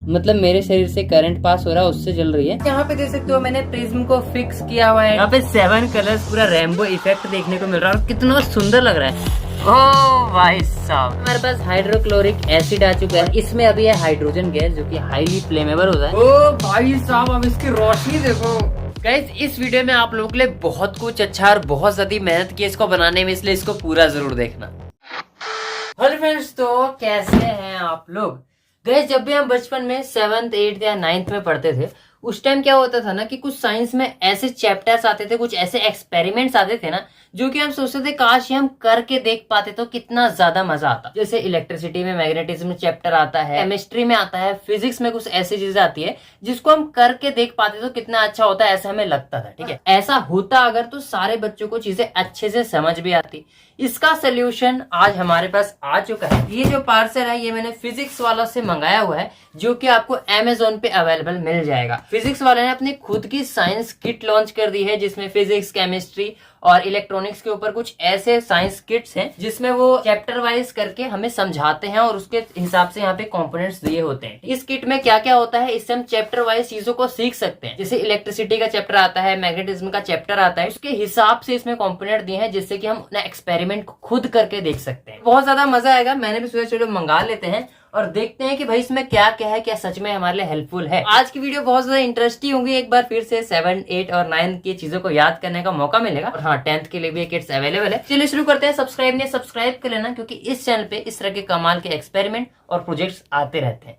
मतलब मेरे शरीर से करंट पास हो रहा है, उससे जल रही है। यहाँ पे देख सकते हो मैंने प्रिज्म को फिक्स किया हुआ है। यहाँ पे 7 कलर्स पूरा रेनबो इफेक्ट देखने को मिल रहा है और कितना सुंदर लग रहा है। ओह भाई साहब, हमारे पास हाइड्रोक्लोरिक एसिड आ चुका है। इसमें अभी है हाइड्रोजन गैस जो कि हाईली फ्लेमेबल होता है। ओ भाई साहब, अब इसकी रोशनी देखो। गाइस, इस वीडियो में आप लोगों के लिए बहुत कुछ अच्छा और बहुत ज्यादा मेहनत की इसको बनाने में, इसलिए इसको पूरा जरूर देखना। हेलो फ्रेंड्स, तो कैसे हैं आप लोग? गाइस, जब भी हम बचपन में 7th 8th या 9th में पढ़ते थे, उस टाइम क्या होता था ना कि कुछ साइंस में ऐसे चैप्टर्स आते थे, कुछ ऐसे एक्सपेरिमेंट्स आते थे ना, जो कि हम सोचते थे काश ये हम करके देख पाते तो कितना ज्यादा मजा आता। जैसे इलेक्ट्रिसिटी में मैग्नेटिज्म चैप्टर आता है, केमिस्ट्री में आता है, फिजिक्स में कुछ ऐसी चीजें आती है जिसको हम करके देख पाते तो कितना अच्छा होता है, ऐसा हमें लगता था। ठीक है, ऐसा होता अगर तो सारे बच्चों को चीजें अच्छे से समझ भी आती। इसका सोल्यूशन आज हमारे पास आ चुका है। ये जो पार्सल है ये मैंने फिजिक्स वाला से मंगाया हुआ है, जो कि आपको अमेज़न पे अवेलेबल मिल जाएगा। फिजिक्स वाले ने अपनी खुद की साइंस किट लॉन्च कर दी है, जिसमें फिजिक्स, केमिस्ट्री और इलेक्ट्रॉनिक्स के ऊपर कुछ ऐसे साइंस किट्स हैं जिसमें वो चैप्टर वाइज करके हमें समझाते हैं और उसके हिसाब से यहाँ पे कंपोनेंट्स दिए होते हैं। इस किट में क्या क्या होता है, इससे हम चैप्टर वाइज चीजों को सीख सकते हैं। जैसे इलेक्ट्रिसिटी का चैप्टर आता है, मैग्नेटिज्म का चैप्टर आता है, उसके हिसाब से इसमें कंपोनेंट दिए हैं जिससे कि हम अपना एक्सपेरिमेंट खुद करके देख सकते हैं। बहुत ज्यादा मजा आएगा। मैंने भी सोचा चलो मंगा लेते हैं और देखते हैं कि भाई इसमें क्या क्या है, क्या सच में हमारे लिए हेल्पफुल है। आज की वीडियो बहुत ज्यादा इंटरेस्टिंग होगी। एक बार फिर से 7, 8 और 9 की चीजों को याद करने का मौका मिलेगा। और हाँ, 10th के लिए भी किट्स अवेलेबल है। चलिए शुरू करते हैं। सब्सक्राइब नहीं, सब्सक्राइब कर लेना, क्योंकि इस चैनल पे इस तरह के कमाल के एक्सपेरिमेंट और प्रोजेक्ट्स आते रहते हैं।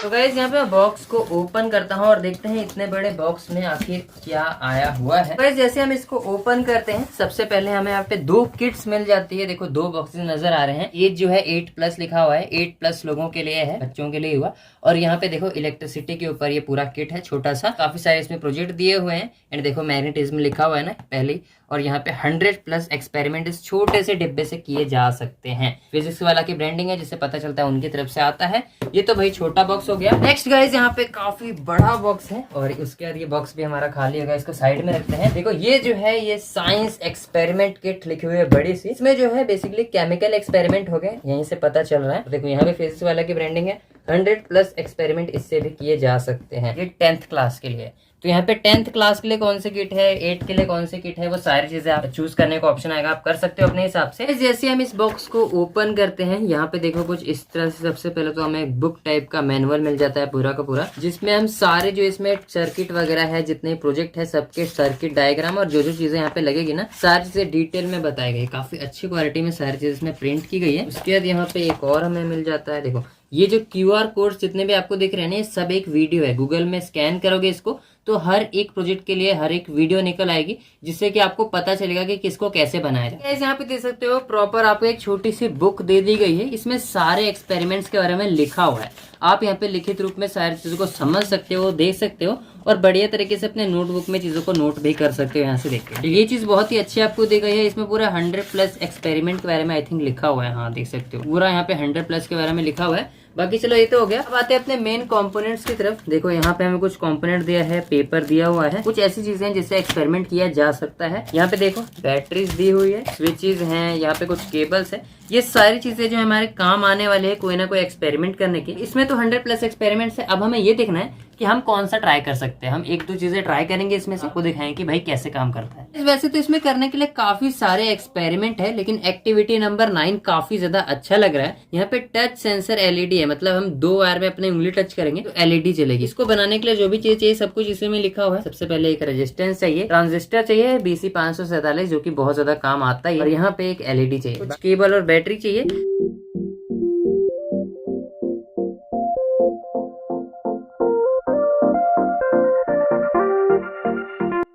तो गाइस, यहाँ पे बॉक्स को ओपन करता हूँ और देखते हैं इतने बड़े बॉक्स में आखिर क्या आया हुआ है। गाइस, जैसे हम इसको ओपन करते हैं, सबसे पहले हमें यहाँ पे 2 किट्स मिल जाती है। देखो 2 बॉक्सेस नजर आ रहे हैं। ये जो है 8+ लिखा हुआ है, 8+ लोगों के लिए है, बच्चों के लिए हुआ। और यहाँ पे देखो इलेक्ट्रिसिटी के ऊपर ये पूरा किट है, छोटा सा। काफी सारे इसमें प्रोजेक्ट दिए हुए हैं। एंड देखो मैग्नेटिज्म लिखा हुआ है ना पहले, और यहाँ पे 100+ एक्सपेरिमेंट इस छोटे से डिब्बे से किए जा सकते हैं। फिजिक्स वाला की ब्रांडिंग है, जिससे पता चलता है उनकी तरफ से आता है। ये तो भाई छोटा बॉक्स हो गया। नेक्स्ट गाइस, यहाँ पे काफी बड़ा बॉक्स है और उसके बाद ये बॉक्स भी हमारा खाली होगा। इसको साइड में रखते हैं। देखो ये जो है ये साइंस एक्सपेरिमेंट किट लिखी हुई है बड़ी सी। इसमें जो है बेसिकली केमिकल एक्सपेरिमेंट हो गए, यहीं से पता चल रहा है। देखो यहाँ पे फिजिक्स वाला की ब्रांडिंग है। 100+ एक्सपेरिमेंट इससे भी किए जा सकते हैं। ये 10th क्लास के लिए। तो यहाँ पे 10th क्लास के लिए कौन सी किट है, 8 के लिए कौन सी किट है, वो सारी चीजें आप चूज करने का ऑप्शन आएगा, आप कर सकते हो अपने हिसाब से। जैसे हम इस बॉक्स को ओपन करते हैं, यहाँ पे देखो कुछ इस तरह से। सबसे पहले तो हमें एक बुक टाइप का मैनुअल मिल जाता है पूरा का पूरा, जिसमें हम सारे जो इसमें सर्किट वगैरह है, जितने प्रोजेक्ट है, सबके सर्किट डायग्राम और जो जो चीजें यहाँ पे लगेगी ना, सारी चीजें डिटेल में बताई गई। काफी अच्छी क्वालिटी में सारी चीजें इसमें प्रिंट की गई है। उसके बाद यहाँ पे एक और हमें मिल जाता है। देखो ये जो QR कोड जितने भी आपको दिख रहे हैं, ये सब एक वीडियो है। गूगल में स्कैन करोगे इसको तो हर एक प्रोजेक्ट के लिए हर एक वीडियो निकल आएगी, जिससे कि आपको पता चलेगा कि किसको कैसे बनाया जाए। यहाँ पे देख सकते हो प्रॉपर आपको एक छोटी सी बुक दे दी गई है। इसमें सारे एक्सपेरिमेंट्स के बारे में लिखा हुआ है। आप यहाँ पे लिखित रूप में सारी चीजों को समझ सकते हो, देख सकते हो और बढ़िया तरीके से अपने नोटबुक में चीजों को नोट भी कर सकते हो यहाँ से देख के। ये चीज बहुत ही अच्छी आपको दी गई है। इसमें पूरा 100+ एक्सपेरिमेंट के बारे में आई थिंक लिखा हुआ है। हाँ देख सकते हो पूरा यहाँ पे 100+ के बारे में लिखा हुआ है। बाकी चलो ये तो हो गया। अब आते हैं अपने मेन कंपोनेंट्स की तरफ। देखो यहाँ पे हमें कुछ कंपोनेंट दिया है, पेपर दिया हुआ है, कुछ ऐसी चीजें जिससे एक्सपेरिमेंट किया जा सकता है। यहाँ पे देखो बैटरीज दी हुई है, स्विचेस हैं, यहाँ पे कुछ केबल्स है। ये सारी चीजें जो हमारे काम आने वाले हैं कोई ना कोई एक्सपेरिमेंट करने की। इसमें तो 100+ एक्सपेरिमेंट्स है। अब हमें ये देखना है कि हम कौन सा ट्राई कर सकते हैं। हम 1-2 चीजें ट्राई करेंगे इसमें से, आपको दिखाएंगे कि भाई कैसे काम करता है। वैसे तो इसमें करने के लिए काफी सारे एक्सपेरिमेंट है, लेकिन एक्टिविटी नंबर 9 काफी ज्यादा अच्छा लग रहा है। यहाँ पे टच सेंसर LED है, मतलब हम 2 वायर में अपनी उंगली टच करेंगे तो LED जलेगी। इसको बनाने के लिए जो भी चीज चाहिए सब कुछ इसमें लिखा हुआ है। सबसे पहले एक रेजिस्टेंस चाहिए, ट्रांजिस्टर चाहिए BC547, जो की बहुत ज्यादा काम आता है। और यहाँ पे एक LED चाहिए, कुछ केबल और बैटरी चाहिए।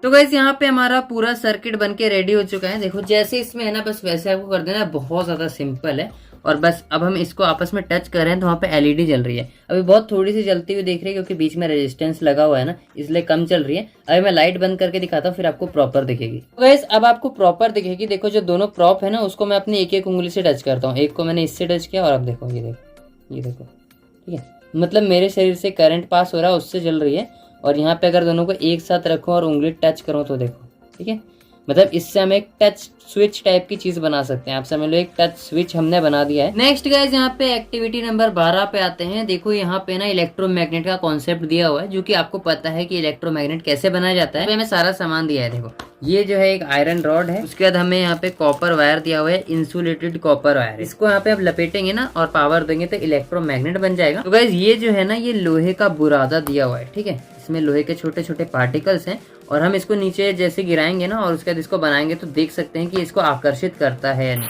तो गाइस, यहाँ पे हमारा पूरा सर्किट बनके रेडी हो चुका है। देखो जैसे इसमें है ना, बस वैसे आपको कर देना है। बहुत ज्यादा सिंपल है। और बस अब हम इसको आपस में टच कर रहे हैं तो वहाँ पे LED जल रही है। अभी बहुत थोड़ी सी जलती हुई दिख रही है, क्योंकि बीच में रेजिस्टेंस लगा हुआ है ना, इसलिए कम चल रही है। अभी मैं लाइट बंद करके दिखाता हूँ, फिर आपको प्रॉपर दिखेगी। तो गाइस, अब आपको प्रॉपर दिखेगी। देखो जो दोनों प्रॉप है ना, उसको मैं अपनी एक उंगली से टच करता हूँ। एक को मैंने इससे टच किया और अब देखो ये देखो ठीक है, मतलब मेरे शरीर से करंट पास हो रहा है, उससे जल रही है। और यहाँ पे अगर दोनों को एक साथ रखो और उंगली टच करो तो देखो, ठीक है। मतलब इससे हम एक टच स्विच टाइप की चीज बना सकते हैं। आप समझ लो एक टच स्विच हमने बना दिया है। नेक्स्ट गाइज यहाँ पे एक्टिविटी नंबर 12 पे आते हैं। देखो यहाँ पे ना इलेक्ट्रोमैग्नेट का कॉन्सेप्ट दिया हुआ है, जो कि आपको पता है कि इलेक्ट्रोमैग्नेट कैसे बनाया जाता है। हमें सारा सामान दिया है। देखो ये जो है एक आयरन रॉड है, उसके बाद हमें यहाँ पे कॉपर वायर दिया हुआ है, इंसुलेटेड कॉपर वायर। इसको यहाँ पे आप लपेटेंगे ना और पावर देंगे तो इलेक्ट्रोमैग्नेट बन जाएगा। तो गाइज ये जो है ना ये लोहे का बुरादा दिया हुआ है, ठीक है। इसमें लोहे के छोटे छोटे पार्टिकल्स हैं और हम इसको नीचे जैसे गिराएंगे ना और उसके बाद इसको बनाएंगे तो देख सकते हैं कि इसको आकर्षित करता है या नहीं।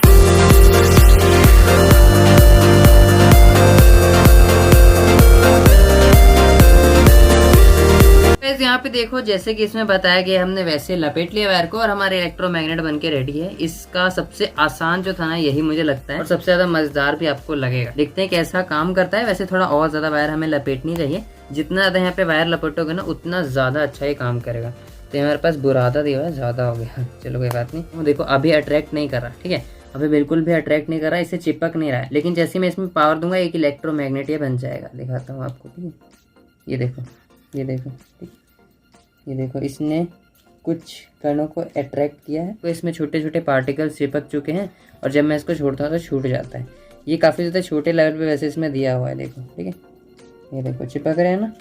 यहाँ पे देखो जैसे कि इसमें बताया गया हमने वैसे लपेट लिया वायर को और हमारे इलेक्ट्रोमैग्नेट बनके रेडी है। इसका सबसे आसान जो था ना यही मुझे लगता है और सबसे ज्यादा मजेदार भी आपको लगेगा। देखते हैं कैसा काम करता है। वैसे थोड़ा और ज्यादा वायर हमें लपेटनी चाहिए, जितना ज्यादा यहाँ पे वायर लपेटोगे ना उतना ज्यादा अच्छा ही काम करेगा। तो हमारे पास बुरादा दिया हुआ है, ज्यादा हो गया, चलो कोई बात नहीं। वो देखो अभी अट्रैक्ट नहीं कर रहा, ठीक है, अभी बिल्कुल भी अट्रैक्ट नहीं कर रहा, इससे चिपक नहीं रहा है। लेकिन जैसे मैं इसमें पावर दूंगा एक इलेक्ट्रोमैग्नेट ये बन जाएगा। दिखाता हूँ आपको, ठीक है। ये देखो ये देखो, ठीक, ये देखो इसने कुछ कणों को अट्रैक्ट किया है तो इसमें छोटे छोटे पार्टिकल्स चिपक चुके हैं और जब मैं इसको छोड़ता हूँ तो छूट जाता है। ये काफ़ी ज़्यादा छोटे लेवल पे वैसे इसमें दिया हुआ है, देखो, ठीक है। ये देखो चिपक रहे हैं ना।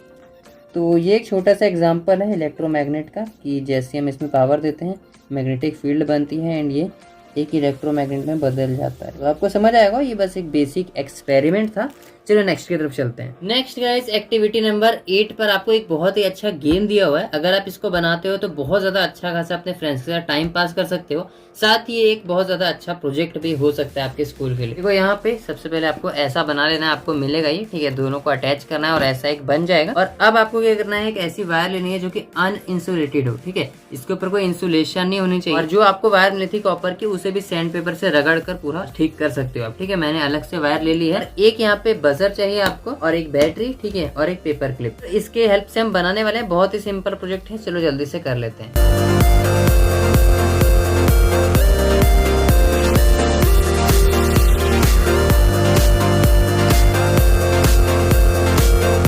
तो ये एक छोटा सा एग्जांपल है इलेक्ट्रोमैग्नेट का कि जैसे हम इसमें पावर देते हैं मैग्नेटिक फील्ड बनती है एंड ये एक इलेक्ट्रोमैग्नेट में बदल जाता है। तो आपको समझ आएगा, ये बस एक बेसिक एक्सपेरिमेंट था। चलो नेक्स्ट की तरफ चलते हैं। नेक्स्ट गाइस एक्टिविटी नंबर 8 पर आपको एक बहुत ही अच्छा गेम दिया हुआ है। अगर आप इसको बनाते हो तो बहुत ज्यादा अच्छा खासा अपने फ्रेंड्स के साथ टाइम पास कर सकते हो, साथ ही एक बहुत ज्यादा अच्छा प्रोजेक्ट भी हो सकता है आपके स्कूल के लिए। देखो यहाँ पे सबसे पहले आपको ऐसा बना लेना है, आपको मिलेगा ये, ठीक है। दोनों को अटैच करना है और ऐसा एक बन जाएगा। और अब आपको क्या करना है, एक ऐसी वायर लेनी है जो कि अनइंसुलेटेड हो, ठीक है। इसके ऊपर कोई इंसुलेशन नहीं होनी चाहिए और जो आपको वायर मिली थी कॉपर की उसे भी सैंड पेपर से रगड़ कर पूरा ठीक कर सकते हो आप, ठीक है। मैंने अलग से वायर ले ली है। एक यहाँ पे बजर चाहिए आपको और एक बैटरी, ठीक है, और एक पेपर क्लिप। तो इसके हेल्प से हम बनाने वाले हैं। बहुत ही सिंपल प्रोजेक्ट है, चलो जल्दी से कर लेते हैं।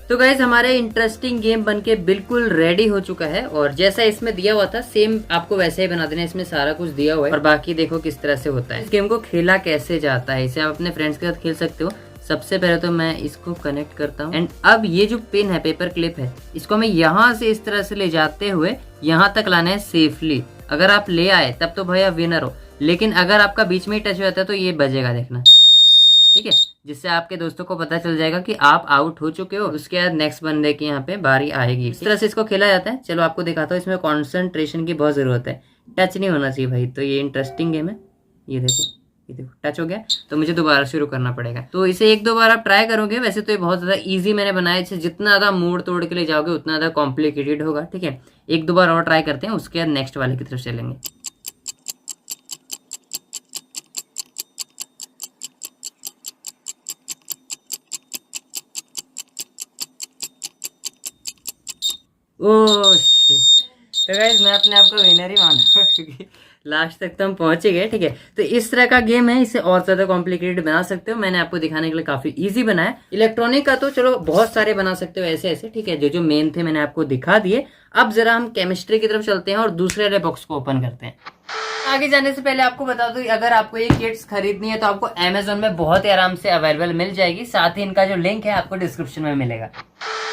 तो गाइज हमारे इंटरेस्टिंग गेम बनके बिल्कुल रेडी हो चुका है और जैसा इसमें दिया हुआ था सेम आपको वैसे ही बना देना है। इसमें सारा कुछ दिया हुआ है और बाकी देखो किस तरह से होता है। इस गेम को खेला कैसे जाता है, इसे आप अपने फ्रेंड्स के साथ खेल सकते हो। सबसे पहले तो मैं इसको कनेक्ट करता हूँ एंड अब ये जो पिन है, पेपर क्लिप है, इसको हमें यहाँ से इस तरह से ले जाते हुए यहाँ तक लाना है सेफली। अगर आप ले आए तब तो भैया विनर हो, लेकिन अगर आपका बीच में ही टच हो जाता है तो ये बजेगा, देखना, ठीक है, जिससे आपके दोस्तों को पता चल जाएगा कि आप आउट हो चुके हो। उसके बाद नेक्स्ट बंदे की यहाँ पे बारी आएगी। इस तरह से इसको खेला जाता है। चलो आपको दिखाता हूँ। इसमें कॉन्सेंट्रेशन की बहुत जरूरत है, टच नहीं होना चाहिए भाई। तो ये इंटरेस्टिंग गेम है। ये देखो, ये देखो टच हो गया तो मुझे दोबारा शुरू करना पड़ेगा। तो इसे एक दो बार आप ट्राई करोगे। वैसे तो ये बहुत ज्यादा इजी मैंने बनाया है। जितना ज्यादा मोड़ तोड़ के ले जाओगे उतना ज्यादा कॉम्प्लिकेटेड होगा, ठीक है। एक दो बार और ट्राई करते हैं, उसके बाद नेक्स्ट वाले की तरफ चलेंगे। Oh shit. तो गाइस मैं अपने आप को विनर ही मानूंगा क्योंकि लास्ट तक तो हम पहुंचे गए, ठीक है। तो इस तरह का गेम है, इसे और ज्यादा कॉम्प्लिकेटेड बना सकते हो। मैंने आपको दिखाने के लिए काफी इजी बनाया। इलेक्ट्रॉनिक का तो चलो बहुत सारे बना सकते हो ऐसे ऐसे, ठीक है। जो जो मेन थे मैंने आपको दिखा दिए। अब जरा हम केमिस्ट्री की तरफ चलते हैं और दूसरे वाले बॉक्स को ओपन करते हैं। आगे जाने से पहले आपको बता दूं, अगर आपको ये किट्स खरीदनी है तो आपको अमेजोन में बहुत ही आराम से अवेलेबल मिल जाएगी। साथ ही इनका जो लिंक है आपको डिस्क्रिप्शन में मिलेगा।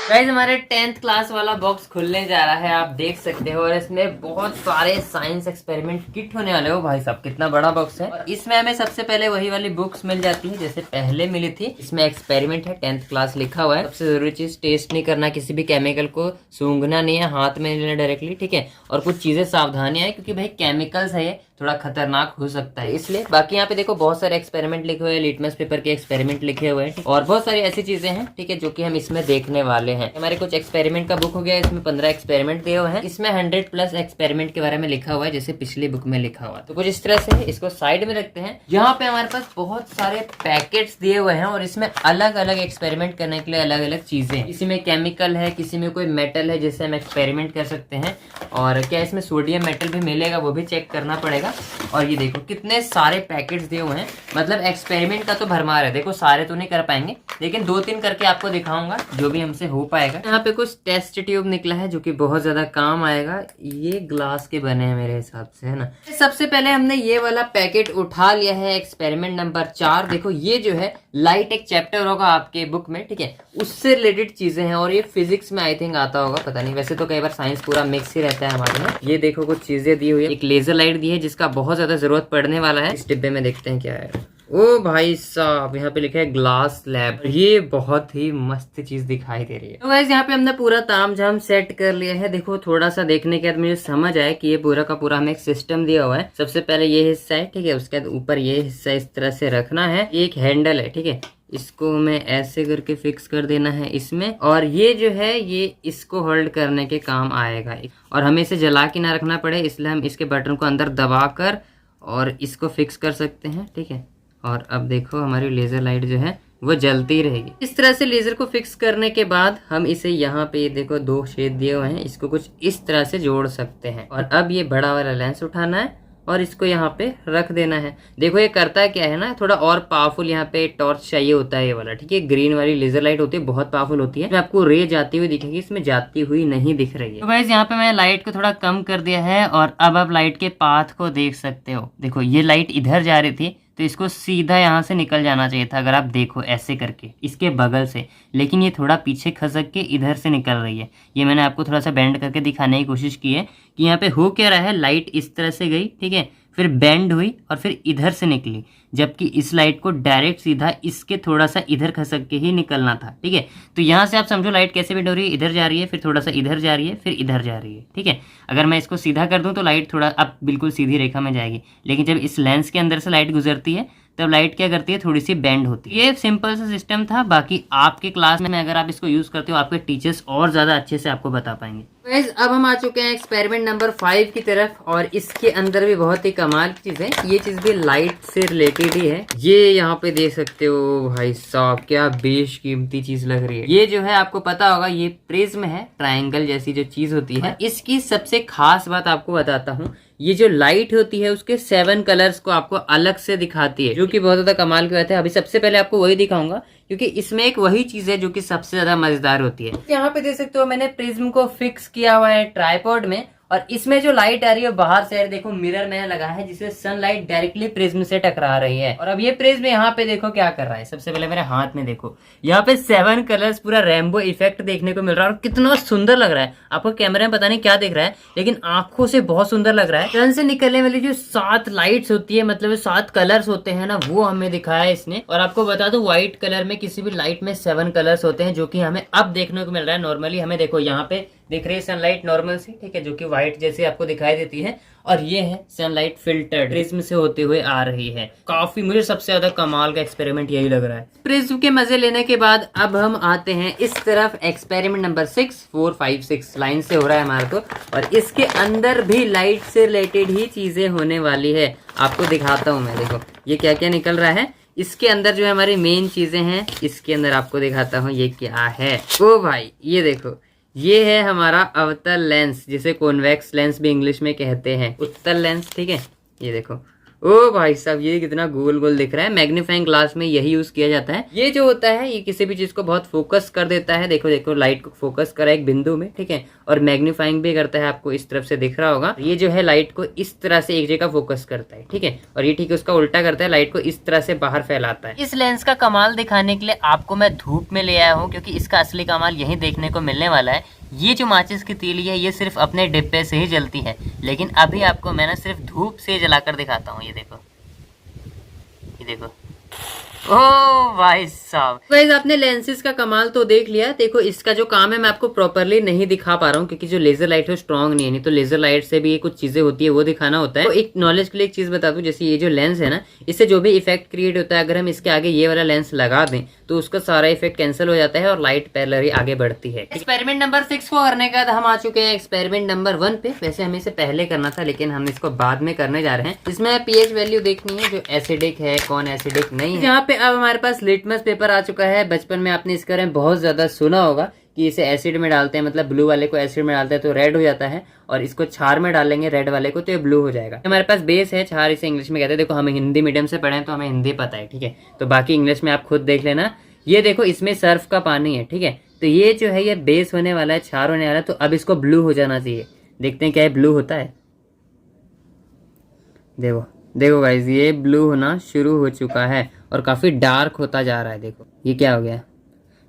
गाइस हमारे 10th क्लास वाला बॉक्स खुलने जा रहा है, आप देख सकते हो। और इसमें बहुत सारे साइंस एक्सपेरिमेंट किट होने वाले हो। भाई साहब कितना बड़ा बॉक्स है। और इसमें हमें सबसे पहले वही वाली बुक्स मिल जाती है जैसे पहले मिली थी। इसमें एक्सपेरिमेंट है, 10th क्लास लिखा हुआ है। सबसे जरूरी चीज टेस्ट नहीं करना, किसी भी केमिकल को सूंघना नहीं है, हाथ में लेना डायरेक्टली, ठीक है। और कुछ चीजें सावधानियां है क्योंकि भाई केमिकल्स है, ये थोड़ा खतरनाक हो सकता है इसलिए। बाकी यहाँ पे देखो बहुत सारे एक्सपेरिमेंट लिखे हुए हैं, लिटमस पेपर के एक्सपेरिमेंट लिखे हुए हैं और बहुत सारी ऐसी चीजें हैं, ठीक है, जो कि हम इसमें देखने वाले हैं। हमारे कुछ एक्सपेरिमेंट का बुक हो गया, इसमें 15 एक्सपेरिमेंट दिए हुए हैं। इसमें 100+ एक्सपेरिमेंट के बारे में लिखा हुआ है जैसे पिछली बुक में लिखा हुआ। तो कुछ इस तरह से इसको साइड में रखते हैं। यहाँ पे हमारे पास बहुत सारे पैकेट्स दिए हुए हैं और इसमें अलग अलग एक्सपेरिमेंट करने के लिए अलग अलग चीजें। किसी में केमिकल है, किसी में कोई मेटल है जिससे हम एक्सपेरिमेंट कर सकते हैं। और क्या इसमें सोडियम मेटल भी मिलेगा वो भी चेक करना पड़ेगा। जाएगा। और ये देखो कितने सारे पैकेट्स दिए हुए हैं, मतलब एक्सपेरिमेंट का तो भरमार है। देखो सारे तो नहीं कर पाएंगे, लेकिन 2-3 करके आपको दिखाऊंगा जो भी हमसे हो पाएगा। यहाँ पे कुछ टेस्ट ट्यूब निकला है जो कि बहुत ज्यादा काम आएगा। ये ग्लास के बने हैं मेरे हिसाब से, है ना। सबसे पहले हमने ये वाला पैकेट उठा लिया है, एक्सपेरिमेंट नंबर 4। देखो ये जो है लाइट एक चैप्टर होगा आपके बुक में, ठीक है, उससे रिलेटेड चीजें हैं। और ये फिजिक्स में आई थिंक आता होगा, पता नहीं, वैसे तो कई बार साइंस पूरा मिक्स ही रहता है हमारे में। ये देखो कुछ चीजें दी हुई है, एक लेजर लाइट दी है जिसका बहुत ज्यादा जरूरत पड़ने वाला है। इस डिब्बे में देखते हैं क्या है। ओ भाई साहब, यहाँ पे लिखा है ग्लास लैब। ये बहुत ही मस्त चीज दिखाई दे रही है। तो गाइस यहाँ पे हमने पूरा तामझाम सेट कर लिया है। देखो थोड़ा सा देखने के बाद मुझे समझ आया कि ये पूरा का पूरा हमें एक सिस्टम दिया हुआ है। सबसे पहले ये हिस्सा है, ठीक है, उसके बाद ऊपर ये हिस्सा इस तरह से रखना है। ये एक हैंडल है, ठीक है, इसको हमें ऐसे करके फिक्स कर देना है इसमें। और ये जो है ये इसको होल्ड करने के काम आएगा। और हमें इसे जला के ना रखना पड़े, इसलिए हम इसके बटन को अंदर दबा कर और इसको फिक्स कर सकते हैं, ठीक है। और अब देखो हमारी लेजर लाइट जो है वो जलती रहेगी। इस तरह से लेजर को फिक्स करने के बाद हम इसे यहाँ पे देखो 2 छेद दिए हुए हैं, इसको कुछ इस तरह से जोड़ सकते हैं। और अब ये बड़ा वाला लेंस उठाना है और इसको यहाँ पे रख देना है। देखो ये करता क्या है ना, थोड़ा और पावरफुल यहाँ पे टॉर्च चाहिए होता है ये वाला, ठीक है। ग्रीन वाली लेजर लाइट होती है, बहुत पावरफुल होती है। आपको रे जाती हुई दिखेगी, इसमें जाती हुई नहीं दिख रही है। तो गाइस यहाँ पे मैंने लाइट को थोड़ा कम कर दिया है और अब आप लाइट के पाथ को देख सकते हो। देखो ये लाइट इधर जा रही थी तो इसको सीधा यहाँ से निकल जाना चाहिए था, अगर आप देखो ऐसे करके इसके बगल से, लेकिन ये थोड़ा पीछे खसक के इधर से निकल रही है। ये मैंने आपको थोड़ा सा बेंड करके दिखाने की कोशिश की है कि यहाँ पे हो क्या रहा है। लाइट इस तरह से गई, ठीक है, फिर बेंड हुई और फिर इधर से निकली, जबकि इस लाइट को डायरेक्ट सीधा इसके थोड़ा सा इधर खसक के ही निकलना था, ठीक है। तो यहाँ से आप समझो लाइट कैसे बेंड हो रही है, इधर जा रही है, फिर थोड़ा सा इधर जा रही है, फिर इधर जा रही है, ठीक है। अगर मैं इसको सीधा कर दूं तो लाइट थोड़ा अब बिल्कुल सीधी रेखा में जाएगी, लेकिन जब इस लेंस के अंदर से लाइट गुजरती है तब लाइट क्या करती है, थोड़ी सी बेंड होती है। ये सिंपल सा सिस्टम था। बाकी आपके क्लास में अगर आप इसको यूज करते हो, आपके टीचर्स और ज्यादा अच्छे से आपको बता पाएंगे। गाइस अब हम आ चुके हैं एक्सपेरिमेंट नंबर 5 की तरफ, और इसके अंदर भी बहुत ही कमाल की चीज है। ये चीज भी लाइट से रिलेटेड ही है। ये यहाँ पे देख सकते हो भाई साहब, क्या बेशकीमती चीज लग रही है। ये जो है आपको पता होगा, ये प्रिज्म है, ट्रायंगल जैसी जो चीज होती है। इसकी सबसे खास बात आपको बताता हूँ, ये जो लाइट होती है उसके 7 कलर्स को आपको अलग से दिखाती है, जो कि बहुत ज्यादा कमाल की बात है। अभी सबसे पहले आपको वही दिखाऊंगा, क्योंकि इसमें एक वही चीज है जो कि सबसे ज्यादा मजेदार होती है। यहाँ पे देख सकते हो मैंने प्रिज्म को फिक्स किया हुआ है ट्राइपॉड में, और इसमें जो लाइट आ रही है बाहर से, देखो मिरर मैंने लगा है जिससे सनलाइट डायरेक्टली प्रिज्म से टकरा रही है। और अब ये प्रिज्म यहाँ पे देखो क्या कर रहा है। सबसे पहले मेरे हाथ में देखो, यहाँ पे 7 कलर्स, पूरा रेनबो इफेक्ट देखने को मिल रहा है, और कितना सुंदर लग रहा है। आपको कैमरे में पता नहीं क्या दिख रहा है, लेकिन आंखों से बहुत सुंदर लग रहा है। सन से निकलने वाली जो 7 लाइट्स होती है, मतलब 7 कलर्स होते हैं ना, वो हमें दिखाया है इसने। और आपको बता दो, व्हाइट कलर में किसी भी लाइट में 7 कलर्स होते हैं, जो कि हमें अब देखने को मिल रहा है। नॉर्मली हमें देखो यहाँ पे दिख रही है सनलाइट नॉर्मल सी, ठीक है, जो कि व्हाइट जैसे आपको दिखाई देती है, और ये है सनलाइट फिल्टर्ड प्रिज्म से होते हुए आ रही है। काफी, मुझे सबसे ज्यादा कमाल का एक्सपेरिमेंट यही लग रहा है। प्रिज्म के मजे लेने के बाद अब हम आते हैं इस तरफ। एक्सपेरिमेंट नंबर 6, 4, 5, 6 लाइन से हो रहा है हमारे को, और इसके अंदर भी लाइट से रिलेटेड ही चीजें होने वाली है। आपको दिखाता हूँ मैं, देखो ये क्या क्या निकल रहा है। इसके अंदर जो है हमारी मेन चीजें हैं, इसके अंदर आपको दिखाता हूँ ये क्या है। ओ भाई ये देखो, ये है हमारा अवतल लेंस, जिसे कॉन्वेक्स लेंस भी इंग्लिश में कहते हैं, उत्तल लेंस, ठीक है। ये देखो, ओ भाई साहब ये कितना गोल गोल दिख रहा है। मैग्नीफाइंग ग्लास में यही यूज किया जाता है। ये जो होता है ये किसी भी चीज को बहुत फोकस कर देता है। देखो देखो लाइट को फोकस करा एक बिंदु में, ठीक है, और मैग्नीफाइंग भी करता है। आपको इस तरफ से दिख रहा होगा, ये जो है लाइट को इस तरह से एक जगह फोकस करता है, ठीक है, और ये ठीक है उसका उल्टा करता है, लाइट को इस तरह से बाहर फैलाता है। इस लेंस का कमाल दिखाने के लिए आपको मैं धूप में ले आया हूँ, क्योंकि इसका असली कमाल यही देखने को मिलने वाला है। ये जो माचिस की तीली है ये सिर्फ अपने डिब्बे से ही जलती है, लेकिन अभी आपको मैं ना सिर्फ धूप से जलाकर दिखाता हूँ। ये देखो, ये देखो, ओह भाई साहब। गाइस आपने लेंसेज का कमाल तो देख लिया। देखो इसका जो काम है मैं आपको प्रॉपरली नहीं दिखा पा रहा हूँ, क्योंकि जो लेजर लाइट है स्ट्रॉन्ग नहीं है। नहीं तो लेजर लाइट से भी कुछ चीजें होती है, वो दिखाना होता है। तो एक नॉलेज के लिए एक चीज बता दूं, जैसे ये जो लेंस है ना, इससे जो भी इफेक्ट क्रिएट होता है, अगर हम इसके आगे ये वाला लेंस लगा दें तो उसका सारा इफेक्ट कैंसिल हो जाता है और लाइट पैरेलल आगे बढ़ती है। एक्सपेरिमेंट नंबर 6 को करने के बाद हम आ चुके हैं एक्सपेरिमेंट नंबर 1 पे। वैसे हमें इसे पहले करना था, लेकिन हम इसको बाद में करने जा रहे हैं। इसमें पीएच वैल्यू देखनी है, जो एसिडिक है कौन एसिडिक नहीं है। यहाँ पे अब हमारे पास लिटमस पेपर आ चुका है। बचपन में आपने इसके बारे में बहुत ज्यादा सुना होगा। कि इसे एसिड में डालते हैं, मतलब ब्लू वाले को एसिड में डालते हैं तो रेड हो जाता है, और इसको क्षार में डालेंगे रेड वाले को तो ये ब्लू हो जाएगा। हमारे पास बेस है, क्षार इसे इंग्लिश में कहते हैं। देखो हम हिंदी मीडियम से पढ़े हैं तो हमें हिंदी पता है, ठीक है। तो बाकी इंग्लिश में आप खुद देख लेना। ये देखो इसमें सर्फ का पानी है, ठीक है। तो ये जो है ये बेस होने वाला है, क्षार होने वाला है, तो अब इसको ब्लू हो जाना चाहिए। देखते हैं क्या है ब्लू होता है। देखो देखो गाइस, ये ब्लू होना शुरू हो चुका है और काफी डार्क होता जा रहा है। देखो ये क्या हो गया,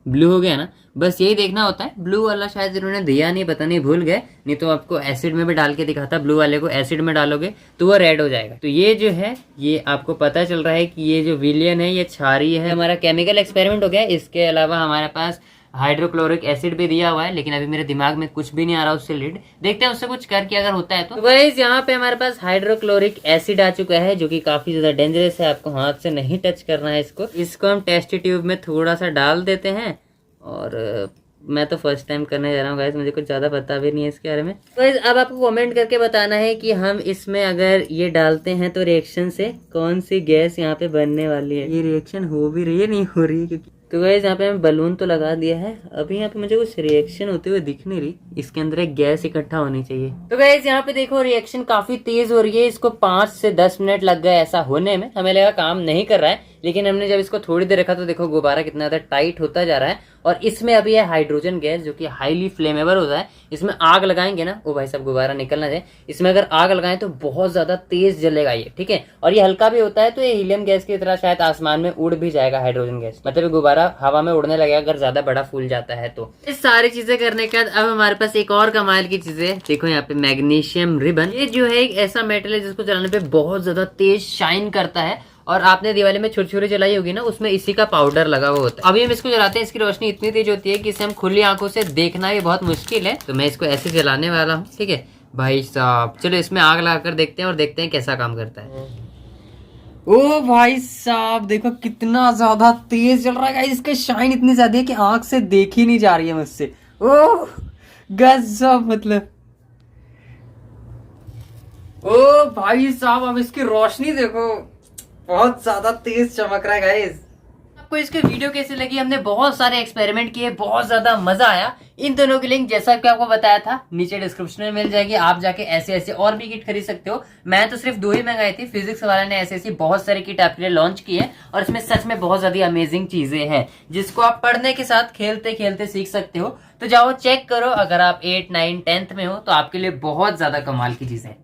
ब्लू हो गया ना। बस यही देखना होता है। ब्लू वाला शायद इन्होंने दिया नहीं, पता नहीं भूल गए, नहीं तो आपको एसिड में भी डाल के दिखाता। ब्लू वाले को एसिड में डालोगे तो वो रेड हो जाएगा। तो ये जो है ये आपको पता चल रहा है कि ये जो विलियन है ये क्षारीय है। हमारा केमिकल एक्सपेरिमेंट हो गया। इसके अलावा हमारे पास हाइड्रोक्लोरिक एसिड भी दिया हुआ है, लेकिन अभी मेरे दिमाग में कुछ भी नहीं आ रहा उससे रिलेटेड। देखते हैं उससे कुछ करके अगर होता है तो। गाइस यहाँ पे हमारे पास हाइड्रोक्लोरिक एसिड आ चुका है, जो कि काफी ज्यादा डेंजरस है। आपको हाथ से नहीं टच करना है इसको हम टेस्ट ट्यूब में थोड़ा सा डाल देते हैं। और मैं तो फर्स्ट टाइम करने जा रहा हूँ गाइस, मुझे कुछ ज़्यादा पता भी नहीं है इसके बारे में। गाइस अब आपको कमेंट करके बताना है कि हम इसमें अगर ये डालते हैं तो रिएक्शन से कौन सी गैस यहाँ पे बनने वाली है। ये रिएक्शन हो भी रही है, नहीं हो रही है क्योंकि। तो गाइस यहाँ पे हमें बलून तो लगा दिया है, अभी यहाँ पे मुझे कुछ रिएक्शन होते हुए दिख नहीं रही। इसके अंदर एक गैस इकट्ठा होनी चाहिए। तो गाइस यहाँ पे देखो रिएक्शन काफी तेज हो रही है। इसको 5 से 10 मिनट लग गए ऐसा होने में। हमें लगा काम नहीं कर रहा है, लेकिन हमने जब इसको थोड़ी देर रखा तो देखो गुब्बारा कितना ज्यादा टाइट होता जा रहा है। और इसमें अभी है हाइड्रोजन गैस, जो कि हाईली फ्लेमेबल होता है। इसमें आग लगाएंगे ना, ओ भाई साहब गुब्बारा निकलना जाए। इसमें अगर आग लगाएं तो बहुत ज्यादा तेज जलेगा ये, ठीक है। और ये हल्का भी होता है, तो ये हीलियम गैस की तरह शायद आसमान में उड़ भी जाएगा हाइड्रोजन गैस। मतलब गुब्बारा हवा में उड़ने लगेगा अगर ज्यादा बड़ा फूल जाता है तो। इस सारी चीजें करने के बाद अब हमारे पास एक और कमाल की चीज है। देखो यहाँ पे मैग्नीशियम रिबन। ये जो है एक ऐसा मेटल है जिसको जलाने पे बहुत ज्यादा तेज शाइन करता है। और आपने दिवाली में छुरछुरी जलाई होगी ना, उसमें इसी का पाउडर लगा हुआ होता है। अभी हम इसको जलाते हैं, इसकी रोशनी इतनी तेज होती है कि इसे हम खुली आंखों से देखना भी बहुत मुश्किल है। तो मैं इसको ऐसे जलाने वाला हूँ, ठीक है भाई साहब। चलो इसमें आग लगाकर देखते हैं और देखते हैं कैसा काम करता है। ओ भाई साहब देखो कितना ज्यादा तेज जल रहा है। इसका शाइन इतनी ज्यादा है कि आंख से देखी नहीं जा रही है मुझसे। ओ गजब, मतलब ओ भाई साहब अब इसकी रोशनी देखो, बहुत ज्यादा तेज चमक रहा है गाइस। आपको इसके वीडियो कैसे लगी? हमने बहुत सारे एक्सपेरिमेंट किए, बहुत ज्यादा मजा आया। इन दोनों की लिंक जैसा कि आपको बताया था नीचे डिस्क्रिप्शन में मिल जाएगी। आप जाके ऐसे ऐसे और भी किट खरीद सकते हो। मैं तो सिर्फ 2 ही मंगाई थी। फिजिक्स वाले ने ऐसी ऐसी बहुत सारी किट आपके लिए लॉन्च की है, और इसमें सच में बहुत ज्यादा अमेजिंग चीजें हैं जिसको आप पढ़ने के साथ खेलते खेलते सीख सकते हो। तो जाओ चेक करो। अगर आप 8, 9, 10th में हो तो आपके लिए बहुत ज्यादा कमाल की चीजें हैं।